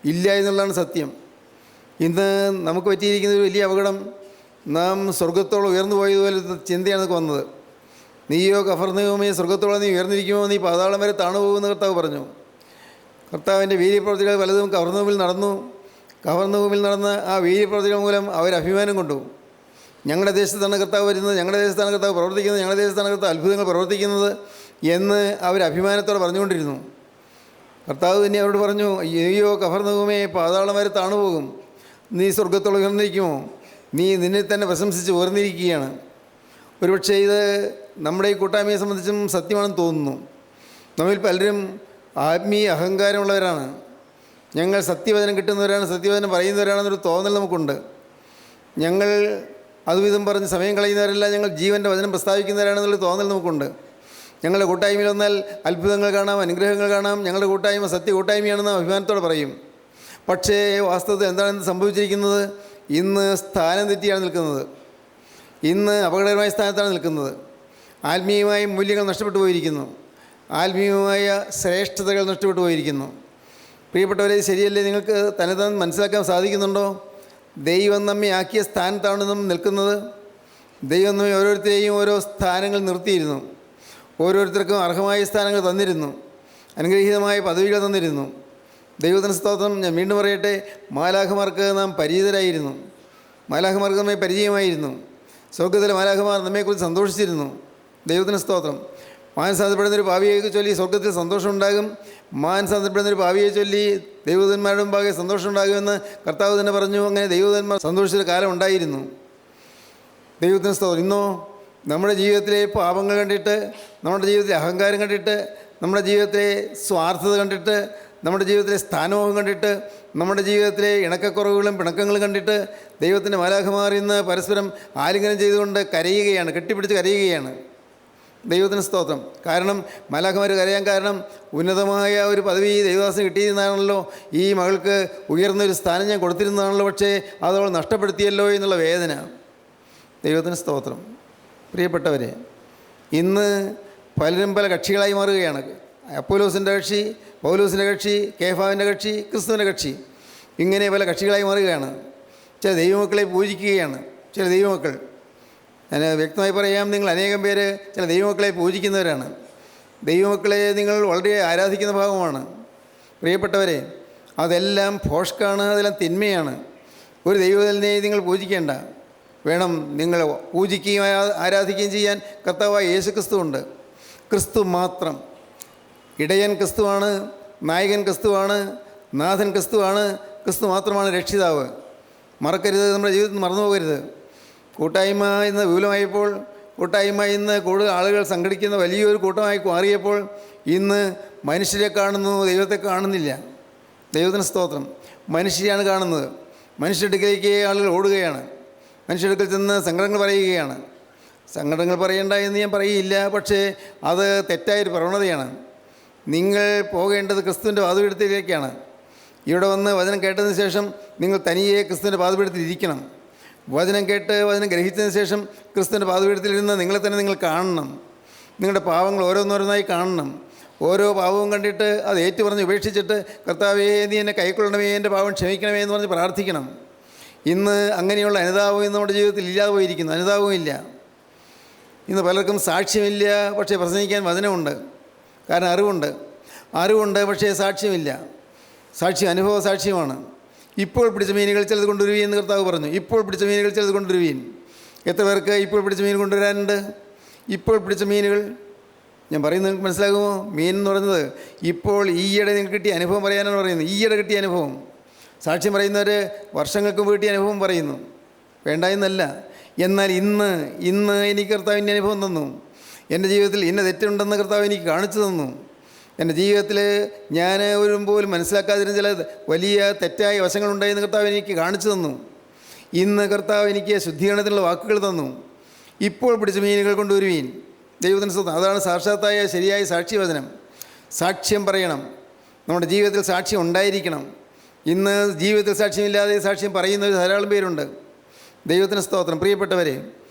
ഇല്ല എന്നുള്ളതാണ് സത്യം. ഇന്ന് നമുക്ക് പറ്റിയിരിക്കുന്ന ഒരു വലിയ അപകടം, നാം സ്വർഗത്തോളം ഉയർന്നു പോയതുപോലെ ചിന്തയാണ് നമുക്ക് വന്നത്. നീയോ കഫർന്നവുമേ, സ്വർഗത്തോളം നീ ഉയർന്നിരിക്കുമോ, നീ പാതാളം വരെ താണുപോകുമെന്ന് കർത്താവ് പറഞ്ഞു. കർത്താവിൻ്റെ വീര്യപ്രവൃത്തികൾ പലതും കഫർന്നവുമിൽ നടന്നു. കഫർന്നവുമിൽ നടന്ന ആ വീര്യപ്രവൃത്തികൾ മൂലം അവർ അഭിമാനം കൊണ്ടു. ഞങ്ങളുടെ ദേശത്താണ് കർത്താവ് വരുന്നത്, ഞങ്ങളുടെ ദേശത്താണ് കർത്താവ് പ്രവർത്തിക്കുന്നത്, ഞങ്ങളുടെ ദേശത്താണ് കർത്താവ് അത്ഭുതങ്ങൾ പ്രവർത്തിക്കുന്നത് എന്ന് അവർ അഭിമാനത്തോടെ പറഞ്ഞുകൊണ്ടിരുന്നു. കർത്താവ് തന്നെ അവരോട് പറഞ്ഞു, അയ്യോ കഫർന്നവുമേ, പാതാളം വരെ താണുപോകും, നീ സ്വർഗത്തോളം ഉയർന്നിരിക്കുമോ? നീ നിന്നെ തന്നെ പ്രശംസിച്ച് ഉയർന്നിരിക്കുകയാണ്. ഒരുപക്ഷെ ഇത് നമ്മുടെ ഈ കൂട്ടായ്മയെ സംബന്ധിച്ചും സത്യമാണെന്ന് തോന്നുന്നു. നമ്മിൽ പലരും ആത്മീയ അഹങ്കാരമുള്ളവരാണ്. ഞങ്ങൾ സത്യവചനം കിട്ടുന്നവരാണ്, സത്യവചനം പറയുന്നവരാണെന്നൊരു തോന്നൽ നമുക്കുണ്ട്. ഞങ്ങൾ അതുവിധം പറഞ്ഞ് സമയം കളയുന്നവരല്ല, ഞങ്ങൾ ജീവൻ്റെ വചനം പ്രസ്താവിക്കുന്നവരാണെന്നുള്ള തോന്നൽ നമുക്കുണ്ട്. ഞങ്ങളുടെ കൂട്ടായ്മയിൽ വന്നാൽ അത്ഭുതങ്ങൾ കാണാം, അനുഗ്രഹങ്ങൾ കാണാം, ഞങ്ങളുടെ കൂട്ടായ്മ സത്യ കൂട്ടായ്മയാണെന്ന് അഭിമാനത്തോടെ പറയും. പക്ഷേ വാസ്തവത്തിൽ എന്താണ് സംഭവിച്ചിരിക്കുന്നത്? ഇന്ന് സ്ഥാനം തെറ്റിയാണ് നിൽക്കുന്നത്. ഇന്ന് അപകടകരമായ സ്ഥാനത്താണ് നിൽക്കുന്നത്. ആത്മീയമായ മൂല്യങ്ങൾ നഷ്ടപ്പെട്ടു പോയിരിക്കുന്നു. ആത്മീയമായ ശ്രേഷ്ഠതകൾ നഷ്ടപ്പെട്ടു പോയിരിക്കുന്നു. പ്രിയപ്പെട്ടവരെ, ശരിയല്ലേ? നിങ്ങൾക്ക് തന്നെത്താൻ മനസ്സിലാക്കാൻ സാധിക്കുന്നുണ്ടോ? ദൈവം നമ്മെ ആക്കിയ സ്ഥാനത്താണ് നാം നിൽക്കുന്നത്. ദൈവം നമ്മെ ഓരോരുത്തരെയും ഓരോ സ്ഥാനങ്ങൾ നിർത്തിയിരുന്നു. ഓരോരുത്തർക്കും അർഹമായ സ്ഥാനങ്ങൾ തന്നിരുന്നു. അനുഗ്രഹീതമായ പദവികൾ തന്നിരുന്നു. ദൈവത്തിന് സ്തോത്രം. ഞാൻ വീണ്ടും പറയട്ടെ, മാലാഖമാർക്ക് നാം പരിചിതരായിരുന്നു. മാലാഖമാർക്ക് നമ്മെ പരിചയമായിരുന്നു. സ്വർഗത്തിലെ മാലാഖമാർ നമ്മെക്കുറിച്ച് സന്തോഷിച്ചിരുന്നു. ദൈവത്തിന് സ്തോത്രം. മാനസാന്തരപ്പെടുന്നൊരു പാപിയെ ചൊല്ലി സ്വർഗത്തിൽ സന്തോഷമുണ്ടാകും. മാനസാന്തരപ്പെടുന്നൊരു പാപിയെ ചൊല്ലി ദൈവദൂതന്മാരുടെ മുമ്പാകെ സന്തോഷമുണ്ടാകുമെന്ന് കർത്താവ് തന്നെ പറഞ്ഞു. അങ്ങനെ ദൈവദൂതന്മാർ സന്തോഷിച്ചൊരു കാലം ഉണ്ടായിരുന്നു. ദൈവത്തിന് സ്തോത്രം. ഇന്നോ നമ്മുടെ ജീവിതത്തിലെ പാപങ്ങൾ കണ്ടിട്ട്, നമ്മുടെ ജീവിതത്തിലെ അഹങ്കാരം കണ്ടിട്ട്, നമ്മുടെ ജീവിതത്തിലെ സ്വാർത്ഥത കണ്ടിട്ട്, നമ്മുടെ ജീവിതത്തിലെ സ്ഥാനമോഹം കണ്ടിട്ട്, നമ്മുടെ ജീവിതത്തിലെ ഇണക്കക്കുറവുകളും പിണക്കങ്ങളും കണ്ടിട്ട് ദൈവത്തിൻ്റെ മാലാഖമാർ ഇന്ന് പരസ്പരം ആലിംഗനം ചെയ്തുകൊണ്ട് കരയുകയാണ്, കെട്ടിപ്പിടിച്ച് കരയുകയാണ്. ദൈവത്തിന് സ്തോത്രം. കാരണം മാലാഖമാർ കരയാൻ കാരണം ഉന്നതമായ ഒരു പദവി ദൈവദാസന് കിട്ടിയിരുന്നതാണല്ലോ. ഈ മകൾക്ക് ഉയർന്നൊരു സ്ഥാനം ഞാൻ കൊടുത്തിരുന്നതാണല്ലോ, പക്ഷേ അതവൾ നഷ്ടപ്പെടുത്തിയല്ലോ എന്നുള്ള വേദന. ദൈവത്തിന് സ്തോത്രം. പ്രിയപ്പെട്ടവരെ, ഇന്ന് പലരും പല കക്ഷികളായി മാറുകയാണ്. അപ്പോലോസിൻ്റെ കക്ഷി, പൗലോസിൻ്റെ കക്ഷി, കേഫാവിൻ്റെ കക്ഷി, ക്രിസ്തുവിൻ്റെ കക്ഷി, ഇങ്ങനെ പല കക്ഷികളായി മാറുകയാണ്. ചില ദൈവമക്കളെ പൂജിക്കുകയാണ്. ചില ദൈവമക്കൾ, ഞാൻ വ്യക്തമായി പറയാം, നിങ്ങൾ അനേകം പേര് ചില ദൈവമക്കളെ പൂജിക്കുന്നവരാണ്. ദൈവമക്കളെ നിങ്ങൾ വളരെ ആരാധിക്കുന്ന ഭാഗമാണ്. പ്രിയപ്പെട്ടവരെ, അതെല്ലാം ഭോഷ്കാണ്, അതെല്ലാം തിന്മയാണ്. ഒരു ദൈവത്തിനെ നിങ്ങൾ പൂജിക്കേണ്ട. വേണം നിങ്ങൾ പൂജിക്കുകയും ആരാധിക്കുകയും ചെയ്യാൻ കർത്താവായ യേശു ക്രിസ്തു ഉണ്ട്. ക്രിസ്തു മാത്രം. ഇടയൻ ക്രിസ്തുവാണ്, നായകൻ ക്രിസ്തുവാണ്, നാഥൻ ക്രിസ്തുവാണ്. ക്രിസ്തു മാത്രമാണ് രക്ഷിതാവ്. മറക്കരുത്, നമ്മുടെ ജീവിതത്തിൽ മറന്നു പോകരുത്. കൂട്ടായ്മ ഇന്ന് വിപുലമായപ്പോൾ, കൂട്ടായ്മ ഇന്ന് കൂടുതൽ ആളുകൾ സംഘടിക്കുന്ന വലിയൊരു കൂട്ടമായി മാറിയപ്പോൾ ഇന്ന് മനുഷ്യരെ കാണുന്നു, ദൈവത്തെ കാണുന്നില്ല. ദൈവത്തിന് സ്തോത്രം. മനുഷ്യരെയാണ് കാണുന്നത്. മനുഷ്യരുടെ അടുക്കലേക്ക് ആളുകൾ ഓടുകയാണ്. മനുഷ്യരുടെ അടുക്കൽ ചെന്ന് സങ്കടങ്ങൾ പറയുകയാണ്. സങ്കടങ്ങൾ പറയേണ്ട എന്ന് ഞാൻ പറയില്ല, പക്ഷേ അത് തെറ്റായൊരു പ്രവണതയാണ്. നിങ്ങൾ പോകേണ്ടത് ക്രിസ്തുവിൻ്റെ പാദപീഠത്തിലേക്കാണ്. ഇവിടെ വന്ന് വചനം കേട്ടതിന് ശേഷം നിങ്ങൾ തനിയെ ക്രിസ്തുവിൻ്റെ പാദപീഠത്തിൽ ഇരിക്കണം. വചനം കേട്ട് വചനം ഗ്രഹിച്ചതിന് ശേഷം ക്രിസ്തുവിൻ്റെ പാദപീഠത്തിലിരുന്ന് നിങ്ങളെ തന്നെ നിങ്ങൾ കാണണം. നിങ്ങളുടെ പാവങ്ങൾ ഓരോന്നോരോന്നായി കാണണം. ഓരോ പാവവും കണ്ടിട്ട് അത് ഏറ്റുപറഞ്ഞ് ഉപേക്ഷിച്ചിട്ട് കർത്താവേ നീ എന്നെ കൈക്കൊള്ളണമേ, എൻ്റെ പാവം ക്ഷമിക്കണമേ എന്ന് പറഞ്ഞ് പ്രാർത്ഥിക്കണം. ഇന്ന് അങ്ങനെയുള്ള അനുതാപം ഇന്ന് നമ്മുടെ ജീവിതത്തിൽ ഇല്ലാതെ പോയിരിക്കുന്നു. അനുതാപവും ഇല്ല. ഇന്ന് പലർക്കും സാക്ഷ്യമില്ല, പക്ഷേ പ്രസംഗിക്കാൻ വചനമുണ്ട്. കാരണം അറിവുണ്ട്, പക്ഷേ സാക്ഷ്യമില്ല. സാക്ഷ്യം അനുഭവ സാക്ഷ്യമാണ്. ഇപ്പോൾ പിടിച്ച മീനുകൾ ചിലത് കൊണ്ടുവരുവീൻ എന്ന് കർത്താവ് പറഞ്ഞു. ഇപ്പോൾ പിടിച്ച മീനുകൾ ചിലത് കൊണ്ടുവരുവീൻ. എത്ര പേർക്ക് ഇപ്പോൾ പിടിച്ച മീൻ കൊണ്ടുവരാനുണ്ട്? ഇപ്പോൾ പിടിച്ച മീനുകൾ ഞാൻ പറയുന്നത് നിങ്ങൾക്ക് മനസ്സിലാകുമോ? മീൻ എന്ന് പറയുന്നത് ഇപ്പോൾ ഈയിടെ നിങ്ങൾക്ക് കിട്ടിയ അനുഭവം പറയാനാണ് പറയുന്നത്. ഈയിടെ കിട്ടിയ അനുഭവം. സാക്ഷ്യം പറയുന്നവർ വർഷങ്ങൾക്ക് മുമ്പ് കിട്ടിയ അനുഭവം പറയുന്നു, വേണ്ട എന്നല്ല. എന്നാൽ ഇന്ന് എനിക്ക് കർത്താവ് ഇന്ന അനുഭവം തന്നു. എൻ്റെ ജീവിതത്തിൽ ഇന്ന തെറ്റുണ്ടെന്ന് കർത്താവ് എനിക്ക് കാണിച്ചു തന്നു. എൻ്റെ ജീവിതത്തിൽ ഞാൻ ഒരു പോലും മനസ്സിലാക്കാതിരുന്ന ചില വലിയ തെറ്റായ വശങ്ങളുണ്ടായെന്ന് കർത്താവ് എനിക്ക് കാണിച്ചു തന്നു. ഇന്ന് കർത്താവ് എനിക്ക് ശുദ്ധീകരണത്തിനുള്ള വാക്കുകൾ തന്നു. ഇപ്പോൾ പിടിച്ച മീനുകൾ കൊണ്ടുവരുവീൻ. ദൈവത്തിൻ്റെ സ്വന്തം. അതാണ് സാക്ഷാത്തായ ശരിയായ സാക്ഷ്യവചനം. സാക്ഷ്യം പറയണം. നമ്മുടെ ജീവിതത്തിൽ സാക്ഷ്യം ഉണ്ടായിരിക്കണം. ഇന്ന് ജീവിതത്തിൽ സാക്ഷ്യമില്ലാതെ സാക്ഷ്യം പറയുന്നവർ ധാരാളം പേരുണ്ട്. ദൈവത്തിന് സ്തോത്രം. പ്രിയപ്പെട്ടവരെ,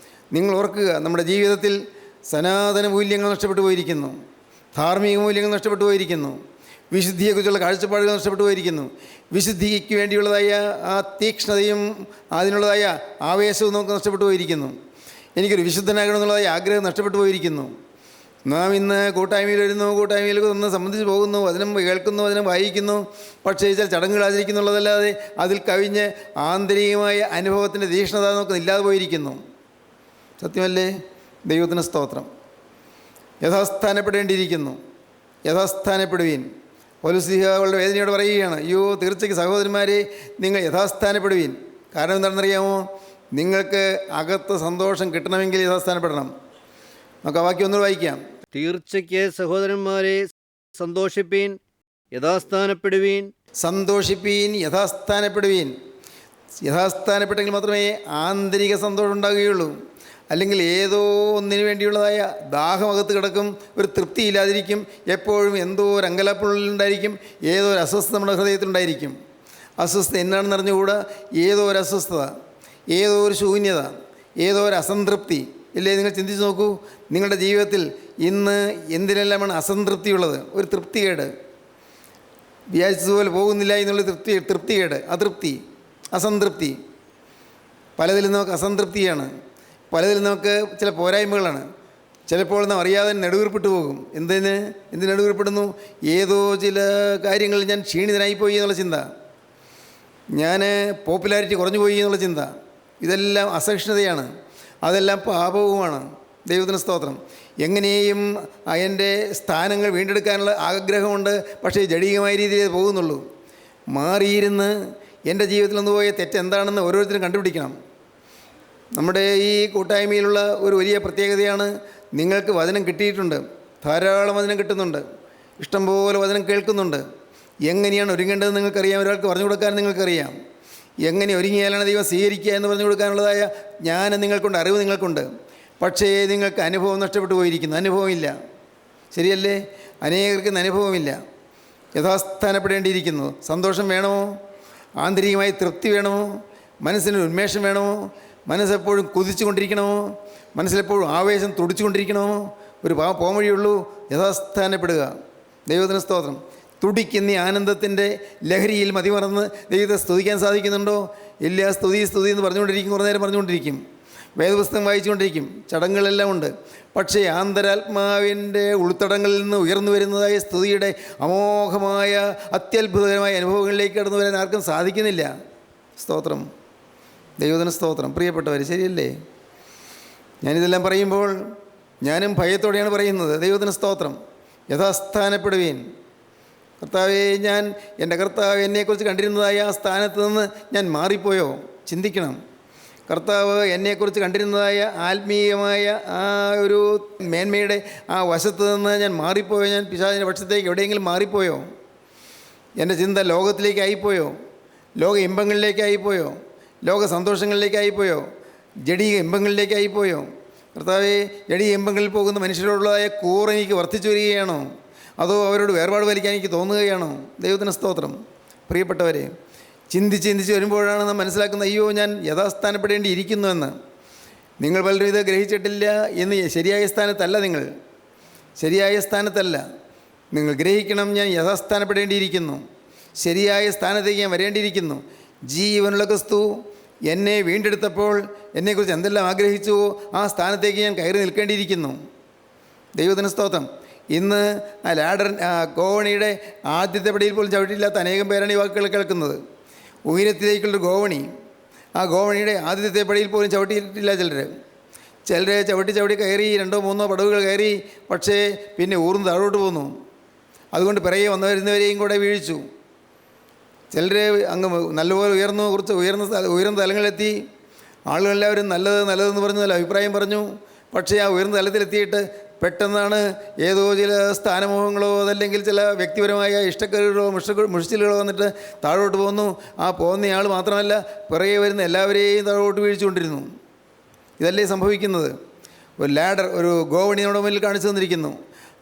നിങ്ങൾ ഓർക്കുക, നമ്മുടെ ജീവിതത്തിൽ സനാതന മൂല്യങ്ങൾ നഷ്ടപ്പെട്ടു പോയിരിക്കുന്നു. ധാർമ്മിക മൂല്യങ്ങൾ നഷ്ടപ്പെട്ടു പോയിരിക്കുന്നു. വിശുദ്ധിയെക്കുറിച്ചുള്ള കാഴ്ചപ്പാടുകൾ നഷ്ടപ്പെട്ടു പോയിരിക്കുന്നു. വിശുദ്ധിക്ക് വേണ്ടിയുള്ളതായ ആ തീക്ഷ്ണതയും അതിനുള്ളതായ ആവേശവും നമുക്ക് നഷ്ടപ്പെട്ടു പോയിരിക്കുന്നു. എനിക്കൊരു വിശുദ്ധനാകണമെന്നുള്ളതായ ആഗ്രഹം നഷ്ടപ്പെട്ടു പോയിരിക്കുന്നു. നാം ഇന്ന് കൂട്ടായ്മയിൽ വരുന്നു, കൂട്ടായ്മയിൽ ഒന്ന് സംബന്ധിച്ച് പോകുന്നു, വചനം കേൾക്കുന്നു, വചനം വായിക്കുന്നു, പക്ഷേ ചില ചടങ്ങുകൾ ആചരിക്കുന്നുള്ളതല്ലാതെ അതിൽ കവിഞ്ഞ് ആന്തരികമായ അനുഭവത്തിൻ്റെ തീക്ഷ്ണത നമുക്ക് ഇല്ലാതെ പോയിരിക്കുന്നു. സത്യമല്ലേ? ദൈവത്തിന് സ്തോത്രം. യഥാസ്ഥാനപ്പെടേണ്ടിയിരിക്കുന്നു. യഥാസ്ഥാനപ്പെടുവീൻ. പൗലോസ്ലീഹയുടെ വേദനയോട് പറയുകയാണ്, അയ്യോ തീർച്ചയ്ക്ക് സഹോദരന്മാരെ നിങ്ങൾ യഥാസ്ഥാനപ്പെടുവീൻ. കാരണം എന്താണെന്നറിയാമോ? നിങ്ങൾക്ക് അകത്ത് സന്തോഷം കിട്ടണമെങ്കിൽ യഥാസ്ഥാനപ്പെടണം. നമുക്ക് ആ വാക്യം ഒന്നുകൂടെ വായിക്കാം. തീർച്ചയ്ക്ക് സഹോദരന്മാരെ സന്തോഷിപ്പീൻ, യഥാസ്ഥാനപ്പെടുവീൻ. സന്തോഷിപ്പീൻ, യഥാസ്ഥാനപ്പെടുവീൻ. യഥാസ്ഥാനപ്പെട്ടെങ്കിൽ മാത്രമേ ആന്തരിക സന്തോഷം ഉണ്ടാകുകയുള്ളൂ. അല്ലെങ്കിൽ ഏതോ ഒന്നിനു വേണ്ടിയുള്ളതായ ദാഹമകത്ത് കിടക്കും, ഒരു തൃപ്തിയില്ലാതിരിക്കും, എപ്പോഴും എന്തോ ഒരു അങ്കലാപ്പുള്ളിലുണ്ടായിരിക്കും, ഏതോ ഒരു അസ്വസ്ഥത നമ്മുടെ ഹൃദയത്തിലുണ്ടായിരിക്കും. അസ്വസ്ഥത എന്നാണെന്ന് അറിഞ്ഞുകൂടാ. ഏതോ ഒരു അസ്വസ്ഥത, ഏതോ ഒരു ശൂന്യത, ഏതോ ഒരു അസംതൃപ്തി ഇല്ലേ? നിങ്ങൾ ചിന്തിച്ച് നോക്കൂ. നിങ്ങളുടെ ജീവിതത്തിൽ ഇന്ന് എന്തിനെല്ലാമാണ് അസംതൃപ്തിയുള്ളത്? ഒരു തൃപ്തികേട്, വിചാരിച്ചതുപോലെ പോകുന്നില്ല എന്നുള്ള തൃപ്തികേട്, അതൃപ്തി, അസംതൃപ്തി. പലതിലും നമുക്ക് അസംതൃപ്തിയാണ്. പലതിലും നമുക്ക് ചില പോരായ്മകളാണ്. ചിലപ്പോൾ നാം അറിയാതെ നെടുവീർപ്പിട്ട് പോകും. എന്തിന് നെടുവീർപ്പെടുന്നു? ഏതോ ചില കാര്യങ്ങളിൽ ഞാൻ ക്ഷീണിതനായിപ്പോയി എന്നുള്ള ചിന്ത, ഞാൻ പോപ്പുലാരിറ്റി കുറഞ്ഞു പോയി എന്നുള്ള ചിന്ത. ഇതെല്ലാം അസഹിഷ്ണുതയാണ്, അതെല്ലാം പാപവുമാണ്. ദൈവത്തിന് സ്തോത്രം. എങ്ങനെയും എൻ്റെ സ്ഥാനങ്ങൾ വീണ്ടെടുക്കാനുള്ള ആഗ്രഹമുണ്ട്, പക്ഷേ ജഡീകമായ രീതിയിൽ പോകുന്നുള്ളൂ. മാറിയിരുന്ന് എൻ്റെ ജീവിതത്തിൽ നിന്ന് പോയ തെറ്റെന്താണെന്ന് ഓരോരുത്തരും കണ്ടുപിടിക്കണം. നമ്മുടെ ഈ കൂട്ടായ്മയിലുള്ള ഒരു വലിയ പ്രത്യേകതയാണ്, നിങ്ങൾക്ക് വചനം കിട്ടിയിട്ടുണ്ട്, ധാരാളം വചനം കിട്ടുന്നുണ്ട്, ഇഷ്ടംപോലെ വചനം കേൾക്കുന്നുണ്ട്. എങ്ങനെയാണ് ഒരുങ്ങേണ്ടതെന്ന് നിങ്ങൾക്കറിയാം. ഒരാൾക്ക് പറഞ്ഞു കൊടുക്കാൻ നിങ്ങൾക്കറിയാം. എങ്ങനെ ഒരുങ്ങിയാലാണ് ദൈവം സ്വീകരിക്കുക എന്ന് പറഞ്ഞു കൊടുക്കാനുള്ളതായ ജ്ഞാനം നിങ്ങൾക്കുണ്ട്, അറിവ് നിങ്ങൾക്കുണ്ട്. പക്ഷേ നിങ്ങൾക്ക് അനുഭവം നഷ്ടപ്പെട്ടു പോയിരിക്കുന്നു. അനുഭവമില്ല. ശരിയല്ലേ? അനേകർക്ക് അനുഭവമില്ല. യഥാസ്ഥാനപ്പെടേണ്ടിയിരിക്കുന്നു. സന്തോഷം വേണമോ? ആന്തരികമായി തൃപ്തി വേണമോ? മനസ്സിനൊരു ഉന്മേഷം വേണമോ? മനസ്സെപ്പോഴും കുതിച്ചു കൊണ്ടിരിക്കണമോ? മനസ്സിലെപ്പോഴും ആവേശം തുടിച്ചു കൊണ്ടിരിക്കണമോ? ഒരു പോംവഴിയുള്ളൂ, യഥാസ്ഥാനപ്പെടുക. ദൈവത്തിന് സ്തോത്രം. തുടിക്കുന്ന ഈ ആനന്ദത്തിൻ്റെ ലഹരിയിൽ മതിമറന്ന് ദൈവത്തെ സ്തുതിക്കാൻ സാധിക്കുന്നുണ്ടോ? ഇല്ല. സ്തുതി എന്ന് പറഞ്ഞുകൊണ്ടിരിക്കും, കുറേ നേരം പറഞ്ഞുകൊണ്ടിരിക്കും, വേദപുസ്തകം വായിച്ചുകൊണ്ടിരിക്കും, ചടങ്ങുകളെല്ലാം ഉണ്ട്. പക്ഷേ ആന്തരാത്മാവിൻ്റെ ഉൾത്തടങ്ങളിൽ നിന്ന് ഉയർന്നു വരുന്നതായ സ്തുതിയുടെ അമോഘമായ അത്യത്ഭുതകരമായ അനുഭവങ്ങളിലേക്ക് കടന്നു വരാൻ ആർക്കും സാധിക്കുന്നില്ല. സ്തോത്രം, ദൈവത്തിന് സ്തോത്രം. പ്രിയപ്പെട്ടവർ, ശരിയല്ലേ? ഞാനിതെല്ലാം പറയുമ്പോൾ ഞാനും ഭയത്തോടെയാണ് പറയുന്നത്. ദൈവത്തിന് സ്തോത്രം. യഥാസ്ഥാനപ്പെടുവീൻ. കർത്താവേ, എൻ്റെ കർത്താവ് എന്നെക്കുറിച്ച് കണ്ടിരുന്നതായ ആ സ്ഥാനത്ത് നിന്ന് ഞാൻ മാറിപ്പോയോ? ചിന്തിക്കണം. കർത്താവ് എന്നെക്കുറിച്ച് കണ്ടിരുന്നതായ ആത്മീയമായ ആ ഒരു മേന്മയുടെ ആ വശത്ത് നിന്ന് ഞാൻ മാറിപ്പോയോ? ഞാൻ പിശാചിൻ്റെ പക്ഷത്തേക്ക് എവിടെയെങ്കിലും മാറിപ്പോയോ? എൻ്റെ ചിന്ത ലോകത്തിലേക്കായിപ്പോയോ? ലോക ഇമ്പങ്ങളിലേക്കായിപ്പോയോ? ലോക സന്തോഷങ്ങളിലേക്കായിപ്പോയോ? ജഡീക ഇമ്പങ്ങളിലേക്കായിപ്പോയോ? കർത്താവേ, ജഡീക ഇമ്പങ്ങളിൽ പോകുന്ന മനുഷ്യരോടുള്ളതായ കൂറ് എനിക്ക് വർദ്ധിച്ചു വരികയാണോ? അതോ അവരോട് വേർപാട് വലിക്കാൻ എനിക്ക് തോന്നുകയാണോ? ദൈവത്തിന് സ്തോത്രം. പ്രിയപ്പെട്ടവരെ, ചിന്തിച്ച് വരുമ്പോഴാണ് നാം മനസ്സിലാക്കുന്നത്, അയ്യോ, ഞാൻ യഥാസ്ഥാനപ്പെടേണ്ടിയിരിക്കുന്നുവെന്ന്. നിങ്ങൾ പലരും ഇത് ഗ്രഹിച്ചിട്ടില്ല എന്ന്. ശരിയായ സ്ഥാനത്തല്ല നിങ്ങൾ, ശരിയായ സ്ഥാനത്തല്ല നിങ്ങൾ. ഗ്രഹിക്കണം, ഞാൻ യഥാസ്ഥാനപ്പെടേണ്ടിയിരിക്കുന്നു, ശരിയായ സ്ഥാനത്തേക്ക് ഞാൻ വരേണ്ടിയിരിക്കുന്നു. ജീവനുള്ള ക്രിസ്തു എന്നെ വീണ്ടെടുത്തപ്പോൾ എന്നെക്കുറിച്ച് എന്തെല്ലാം ആഗ്രഹിച്ചുവോ ആ സ്ഥാനത്തേക്ക് ഞാൻ കയറി നിൽക്കേണ്ടിയിരിക്കുന്നു. ദൈവത്തിന് സ്തോത്രം. ഇന്ന് ആ ലാഡർ ഗോവണിയുടെ ആദ്യത്തെ പടിയിൽ പോലും ചവിട്ടിയില്ലാത്ത അനേകം പേരാണ് ഈ വാക്കുകൾ കേൾക്കുന്നത്. ഉയരത്തിലേക്കുള്ളൊരു ഗോവണി, ആ ഗോവണിയുടെ ആദ്യത്തെ പടിയിൽ പോലും ചവിട്ടിയിട്ടില്ല ചിലർ ചവിട്ടി കയറി 2-3 പടവുകൾ കയറി, പക്ഷേ പിന്നെ ഊർന്ന് താഴോട്ട് പോന്നു. അതുകൊണ്ട് പിറകെ വരുന്നവരെയും കൂടെ വീഴിച്ചു. ചിലർ അങ്ങ് നല്ലപോലെ കുറച്ച് ഉയർന്ന തലങ്ങളിലെത്തി. ആളുകളെല്ലാവരും നല്ലതെന്ന് പറഞ്ഞു, നല്ല അഭിപ്രായം പറഞ്ഞു. പക്ഷേ ആ ഉയർന്ന തലത്തിലെത്തിയിട്ട് പെട്ടെന്നാണ് ഏതോ ചില സ്ഥാനമോഹങ്ങളോ അതല്ലെങ്കിൽ ചില വ്യക്തിപരമായ ഇഷ്ടക്കേടുകളോ മുഷിച്ചിലുകളോ വന്നിട്ട് താഴോട്ട് പോന്നു. ആ പോകുന്നയാൾ മാത്രമല്ല, പിറകെ വരുന്ന എല്ലാവരെയും താഴോട്ട് വീഴ്ചകൊണ്ടിരുന്നു. ഇതല്ലേ സംഭവിക്കുന്നത്? ഒരു ലാഡർ, ഒരു ഗോവണി നമ്മുടെ മുന്നിൽ കാണിച്ചു തന്നിരിക്കുന്നു.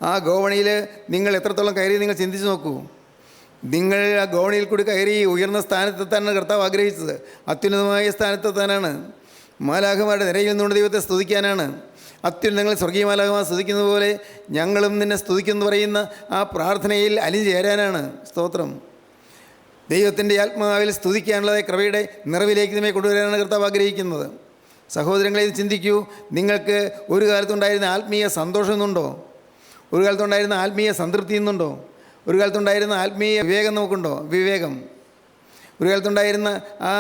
ആ ഗോവണിയിൽ നിങ്ങൾ എത്രത്തോളം കയറി നിങ്ങൾ ചിന്തിച്ച് നോക്കൂ. നിങ്ങൾ ആ ഗോവണിയിൽ കൂടി കയറി ഉയർന്ന സ്ഥാനത്തെത്താനാണ് കർത്താവ് ആഗ്രഹിച്ചത്. അത്യുന്നതമായ സ്ഥാനത്തെത്താനാണ്. മാലാഖമാരുടെ നിരയിൽ നിന്നുകൊണ്ട് ദൈവത്തെ സ്തുതിക്കാനാണ്. അത്യുന്നതങ്ങൾ സ്വർഗീയ മാലാഖമാർ സ്തുതിക്കുന്നത് പോലെ ഞങ്ങളും നിന്നെ സ്തുതിക്കുമെന്ന് പറയുന്ന ആ പ്രാർത്ഥനയിൽ അലിഞ്ഞു ചേരാനാണ്. സ്തോത്രം. ദൈവത്തിൻ്റെ ആത്മാവിൽ സ്തുതിക്കാനുള്ളതായ കൃപയുടെ നിറവിലേക്ക് നമ്മെ കൊണ്ടുവരാനാണ് കർത്താവ് ആഗ്രഹിക്കുന്നത്. സഹോദരങ്ങളെ, ഇത് ചിന്തിക്കൂ. നിങ്ങൾക്ക് ഒരു കാലത്തുണ്ടായിരുന്ന ആത്മീയ സന്തോഷം എന്നുണ്ടോ? ഒരു കാലത്തുണ്ടായിരുന്ന ആത്മീയ സംതൃപ്തി എന്നുണ്ടോ? ഒരു കാലത്തുണ്ടായിരുന്ന ആത്മീയ വിവേകം നമുക്കുണ്ടോ? വിവേകം. ഒരു കാലത്തുണ്ടായിരുന്ന ആ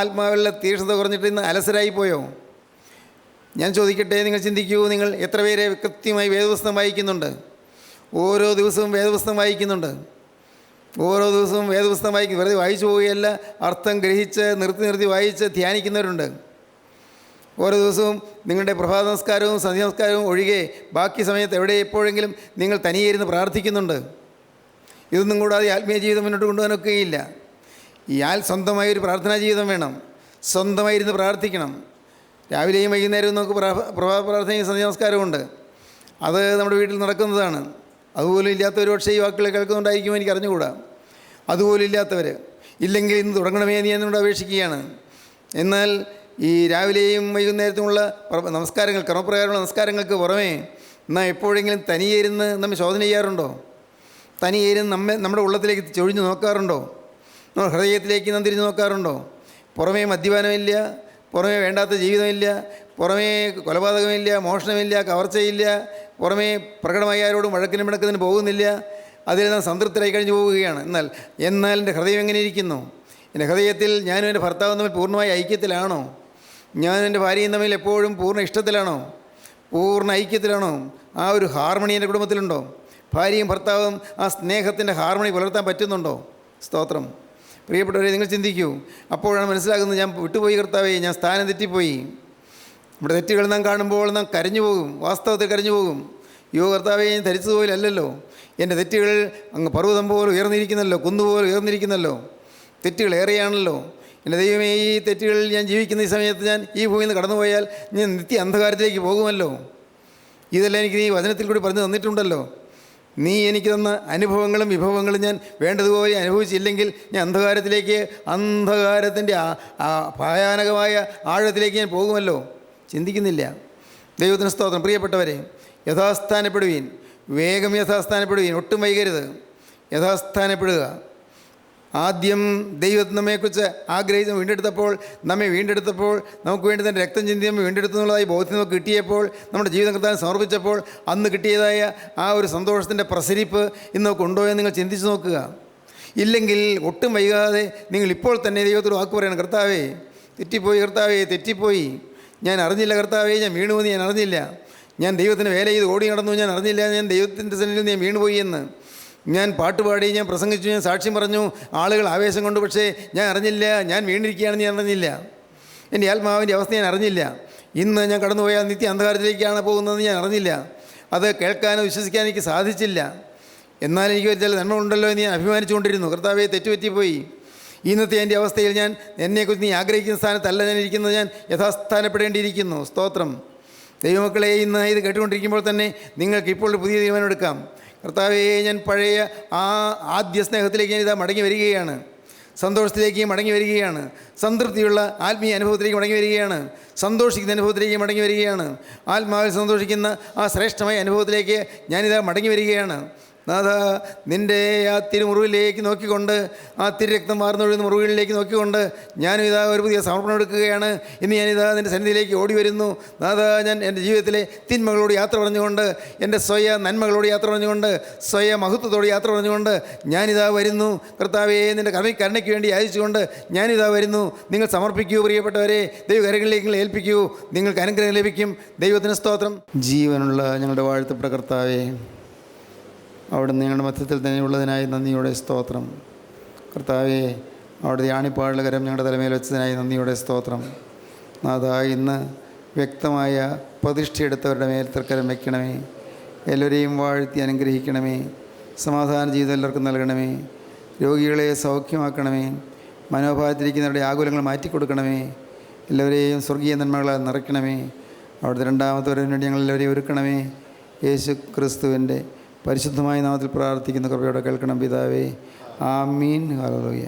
ആത്മാവിലുള്ള തീക്ഷ്ണത കുറഞ്ഞിട്ട് ഇന്ന് അലസരായി പോയോ? ഞാൻ ചോദിക്കട്ടെ, നിങ്ങൾ ചിന്തിക്കൂ. നിങ്ങൾ എത്ര പേരെ കൃത്യമായി വേദപുസ്തകം വായിക്കുന്നുണ്ട്? ഓരോ ദിവസവും വേദപുസ്തകം വായിക്കുന്നുണ്ട്. ഓരോ ദിവസവും വേദപുസ്തകം വായിക്കും. വെറുതെ വായിച്ചു പോവുകയല്ല, അർത്ഥം ഗ്രഹിച്ച് നിർത്തി വായിച്ച് ധ്യാനിക്കുന്നവരുണ്ട്. ഓരോ ദിവസവും നിങ്ങളുടെ പ്രഭാത നമസ്കാരവും സന്ധ്യ നമസ്കാരവും ഒഴികെ ബാക്കി സമയത്ത് എവിടെ എപ്പോഴെങ്കിലും നിങ്ങൾ തനിയിരുന്ന് പ്രാർത്ഥിക്കുന്നുണ്ട്. ഇതൊന്നും കൂടാതെ ആത്മീയ ജീവിതം മുന്നോട്ട് കൊണ്ടുപോകാനൊക്കെയില്ല. സ്വന്തമായൊരു പ്രാർത്ഥനാ ജീവിതം വേണം. സ്വന്തമായിരുന്ന് പ്രാർത്ഥിക്കണം. രാവിലെയും വൈകുന്നേരവും നമുക്ക് പ്രഭാത പ്രാർത്ഥനയും സന്ധ്യ നമസ്കാരമുണ്ട്. അത് നമ്മുടെ വീട്ടിൽ നടക്കുന്നതാണ്. അതുപോലും ഇല്ലാത്തവർ പക്ഷേ ഈ വാക്കുകൾ കേൾക്കുന്നുണ്ടായിരിക്കും, എനിക്ക് അറിഞ്ഞുകൂടാ. അതുപോലും ഇല്ലാത്തവർ ഇല്ലെങ്കിൽ ഇന്ന് തുടങ്ങണമേ എന്ന് എന്നോട് അപേക്ഷിക്കുകയാണ്. എന്നാൽ ഈ രാവിലെയും വൈകുന്നേരത്തുമുള്ള നമസ്കാരങ്ങൾ, ക്രമപ്രകാരമുള്ള നമസ്കാരങ്ങൾക്ക് പുറമേ നാം എപ്പോഴെങ്കിലും തനിയിരുന്ന് നമ്മെ ശോധന ചെയ്യാറുണ്ടോ? തനിയിരുന്ന് നമ്മുടെ ഉള്ളത്തിലേക്ക് ചൊഴിഞ്ഞു നോക്കാറുണ്ടോ? നമ്മുടെ ഹൃദയത്തിലേക്ക് നാം തിരിഞ്ഞു നോക്കാറുണ്ടോ? പുറമേ മദ്യപാനമില്ല, പുറമേ വേണ്ടാത്ത ജീവിതമില്ല, പുറമേ കൊലപാതകമില്ല, മോഷണമില്ല, കവർച്ചയില്ല, പുറമേ പ്രകടമായ ആരോടും വഴക്കിനും പിണക്കത്തിന് പോകുന്നില്ല. അതിൽ നാം സംതൃപ്തരായി കഴിഞ്ഞു പോവുകയാണ്. എന്നാൽ എൻ്റെ ഹൃദയം എങ്ങനെ ഇരിക്കുന്നു? എൻ്റെ ഹൃദയത്തിൽ ഞാനും എൻ്റെ ഭർത്താവും തമ്മിൽ പൂർണ്ണമായ ഐക്യത്തിലാണോ? ഞാനും എൻ്റെ ഭാര്യയും തമ്മിൽ എപ്പോഴും പൂർണ്ണ ഇഷ്ടത്തിലാണോ? പൂർണ്ണ ഐക്യത്തിലാണോ? ആ ഒരു ഹാർമണി എൻ്റെ കുടുംബത്തിലുണ്ടോ? ഭാര്യയും ഭർത്താവും ആ സ്നേഹത്തിൻ്റെ ഹാർമണി പുലർത്താൻ പറ്റുന്നുണ്ടോ? സ്തോത്രം. പ്രിയപ്പെട്ടവരെ, നിങ്ങൾ ചിന്തിക്കൂ. അപ്പോഴാണ് മനസ്സിലാകുന്നത്, ഞാൻ വിട്ടുപോയി കർത്താവേ, ഞാൻ സ്ഥാനം തെറ്റിപ്പോയി. നമ്മുടെ തെറ്റുകൾ നാം കാണുമ്പോൾ നാം കരഞ്ഞു പോകും. വാസ്തവത്തിൽ കരഞ്ഞു പോകും. കർത്താവേ, ഞാൻ ധരിച്ചതുപോലല്ലോ. എൻ്റെ തെറ്റുകൾ അങ്ങ് പർവ്വതം പോലെ ഉയർന്നിരിക്കുന്നല്ലോ, കുന്നുപോലെ ഉയർന്നിരിക്കുന്നല്ലോ. തെറ്റുകൾ ഏറെയാണല്ലോ. എൻ്റെ ദൈവമേ, ഈ തെറ്റുകളിൽ ഞാൻ ജീവിക്കുന്ന ഈ സമയത്ത് ഞാൻ ഈ ഭൂമിയിൽ നിന്ന് കടന്നുപോയാൽ ഞാൻ നിത്യ അന്ധകാരത്തിലേക്ക് പോകുമല്ലോ. ഇതെല്ലാം എനിക്ക് നീ വചനത്തിൽ കൂടി പറഞ്ഞു തന്നിട്ടുണ്ടല്ലോ. നീ എനിക്ക് തന്ന അനുഭവങ്ങളും വിഭവങ്ങളും ഞാൻ വേണ്ടതുപോലെ അനുഭവിച്ചില്ലെങ്കിൽ ഞാൻ അന്ധകാരത്തിൻ്റെ ഭയാനകമായ ആഴത്തിലേക്ക് ഞാൻ പോകുമല്ലോ. ചിന്തിക്കുന്നില്ല. ദൈവത്തിന് സ്തോത്രം. പ്രിയപ്പെട്ടവരെ, യഥാസ്ഥാനപ്പെടുവീൻ, വേഗം യഥാസ്ഥാനപ്പെടുവീൻ, ഒട്ടും വൈകരുത്. യഥാസ്ഥാനപ്പെടുക. ആദ്യം ദൈവം നമ്മെക്കുറിച്ച് ആഗ്രഹിച്ച് നമ്മെ വീണ്ടെടുത്തപ്പോൾ നമുക്ക് വേണ്ടി തന്നെ രക്തം ചിന്തി നമ്മെ വീണ്ടെടുത്തു എന്നുള്ളതായി ബോധ്യം നമുക്ക് കിട്ടിയപ്പോൾ, നമ്മുടെ ജീവിതം കർത്താവിന് സമർപ്പിച്ചപ്പോൾ അന്ന് കിട്ടിയതായ ആ ഒരു സന്തോഷത്തിൻ്റെ പ്രസരിപ്പ് ഇന്ന് നമുക്ക് ഉണ്ടോ എന്ന് നിങ്ങൾ ചിന്തിച്ച് നോക്കുക. ഇല്ലെങ്കിൽ ഒട്ടും വൈകാതെ നിങ്ങൾ ഇപ്പോൾ തന്നെ ദൈവത്തോട് വാക്ക് പറയണം, കർത്താവേ തെറ്റിപ്പോയി, കർത്താവേ തെറ്റിപ്പോയി, ഞാൻ അറിഞ്ഞില്ല, കർത്താവേ ഞാൻ വീണുപോയി, ഞാൻ അറിഞ്ഞില്ല, ഞാൻ ദൈവത്തിന് വേല ചെയ്ത് ഓടി നടന്നു, ഞാൻ അറിഞ്ഞില്ല, ഞാൻ ദൈവത്തിൻ്റെ സന്നിധിയിൽ ഞാൻ വീണുപോയി എന്ന്. ഞാൻ പാട്ടുപാടി, ഞാൻ പ്രസംഗിച്ചു, ഞാൻ സാക്ഷ്യം പറഞ്ഞു, ആളുകൾ ആവേശം കൊണ്ട്, പക്ഷേ ഞാൻ അറിഞ്ഞില്ല, ഞാൻ വീണിരിക്കുകയാണെന്ന് ഞാൻ അറിഞ്ഞില്ല, എൻ്റെ ആത്മാവിൻ്റെ അവസ്ഥ ഞാൻ അറിഞ്ഞില്ല. ഇന്ന് ഞാൻ കടന്നുപോയാൽ നിത്യ അന്ധകാരത്തിലേക്കാണ് പോകുന്നതെന്ന് ഞാൻ അറിഞ്ഞില്ല. അത് കേൾക്കാനോ വിശ്വസിക്കാനോ എനിക്ക് സാധിച്ചില്ല. എന്നാൽ എനിക്ക് ചില നന്മകളുണ്ടല്ലോ എന്ന് ഞാൻ അഭിമാനിച്ചുകൊണ്ടിരുന്നു. കർത്താവേ തെറ്റുപറ്റിപ്പോയി. ഇന്നത്തെ എൻ്റെ അവസ്ഥയിൽ ഞാൻ എന്നെക്കുറിച്ച് നീ ആഗ്രഹിക്കുന്ന സ്ഥാനത്തല്ല ഞാൻ ഇരിക്കുന്നത്, ഞാൻ യഥാസ്ഥാനപ്പെടേണ്ടിയിരിക്കുന്നു. സ്തോത്രം. ദൈവമക്കളെ, ഇന്ന് ഇത് കേട്ടുകൊണ്ടിരിക്കുമ്പോൾ തന്നെ നിങ്ങൾക്ക് ഇപ്പോൾ ഒരു പുതിയ തീരുമാനം എടുക്കാം. കർത്താവേ, ഞാൻ പഴയ ആ ആദ്യ സ്നേഹത്തിലേക്ക് ഞാനിതാ മടങ്ങി വരികയാണ്, സന്തോഷത്തിലേക്ക് മടങ്ങി വരികയാണ്, സംതൃപ്തിയുള്ള ആത്മീയ അനുഭവത്തിലേക്ക് മടങ്ങി വരികയാണ്, സന്തോഷിക്കുന്ന അനുഭവത്തിലേക്ക് മടങ്ങി വരികയാണ്, ആത്മാവിൽ സന്തോഷിക്കുന്ന ആ ശ്രേഷ്ഠമായ അനുഭവത്തിലേക്ക് ഞാനിതാ മടങ്ങി വരികയാണ്. നാഥാ, നിൻ്റെ ആ തിരുമുറിവിലേക്ക് നോക്കിക്കൊണ്ട്, ആ തിരുരക്തം വാർന്നൊഴുകുന്ന മുറിവുകളിലേക്ക് നോക്കിക്കൊണ്ട് ഞാനും ഇതാ ഒരു പുതിയ സമർപ്പണം എടുക്കുകയാണ്. ഇന്ന് ഞാനിതാ നിൻ്റെ സന്നിധിയിലേക്ക് ഓടി വരുന്നു. നാഥാ, ഞാൻ എൻ്റെ ജീവിതത്തിലെ തിന്മകളോട് യാത്ര പറഞ്ഞുകൊണ്ട്, എൻ്റെ സ്വയ നന്മകളോട് യാത്ര പറഞ്ഞുകൊണ്ട്, സ്വയ മഹത്വത്തോട് യാത്ര പറഞ്ഞുകൊണ്ട് ഞാനിതാ വരുന്നു. കർത്താവേ, നിൻ്റെ കരുണയ്ക്ക് വേണ്ടി യാചിച്ചുകൊണ്ട് ഞാനിതാ വരുന്നു. നിങ്ങൾ സമർപ്പിക്കൂ പ്രിയപ്പെട്ടവരെ, ദൈവകരങ്ങളിലേക്ക് നിങ്ങൾ ഏൽപ്പിക്കൂ, നിങ്ങൾക്ക് അനുഗ്രഹം ലഭിക്കും. ദൈവത്തിന് സ്തോത്രം. ജീവനുള്ള ഞങ്ങളുടെ വാഴ്ത്തപ്പെട്ട കർത്താവേ, അവിടെ ഞങ്ങളുടെ മധ്യത്തിൽ തന്നെ ഉള്ളതിനായി നന്ദിയോടെ സ്തോത്രം. കർത്താവേ, അവിടുത്തെ ആണിപ്പാടുള്ള കരം ഞങ്ങളുടെ തലമേൽ വെച്ചതിനായി നന്ദിയോടെ സ്തോത്രം. നാഥാ, ഇന്ന് വ്യക്തമായ പ്രതിഷ്ഠയെടുത്തവരുടെ മേൽ തൃക്കരം വയ്ക്കണമേ. എല്ലാവരെയും വാഴ്ത്തി അനുഗ്രഹിക്കണമേ. സമാധാന ജീവിതം എല്ലാവർക്കും നൽകണമേ. രോഗികളെ സൗഖ്യമാക്കണമേ. മനോഭാവത്തിരിക്കുന്നവരുടെ ആകുലങ്ങൾ മാറ്റിക്കൊടുക്കണമേ. എല്ലാവരെയും സ്വർഗീയ നന്മകളാൽ നിറയ്ക്കണമേ. അവിടുത്തെ രണ്ടാമത്തെ വരവിന് വേണ്ടി ഞങ്ങളെല്ലാവരെയും ഒരുക്കണമേ. യേശു ക്രിസ്തുവിൻ്റെ പരിശുദ്ധമായ നാമത്തിൽ പ്രാർത്ഥിക്കുന്ന കൃപയോടെ കേൾക്കണം പിതാവേ. ആമീൻ. ഹല്ലേലൂയ.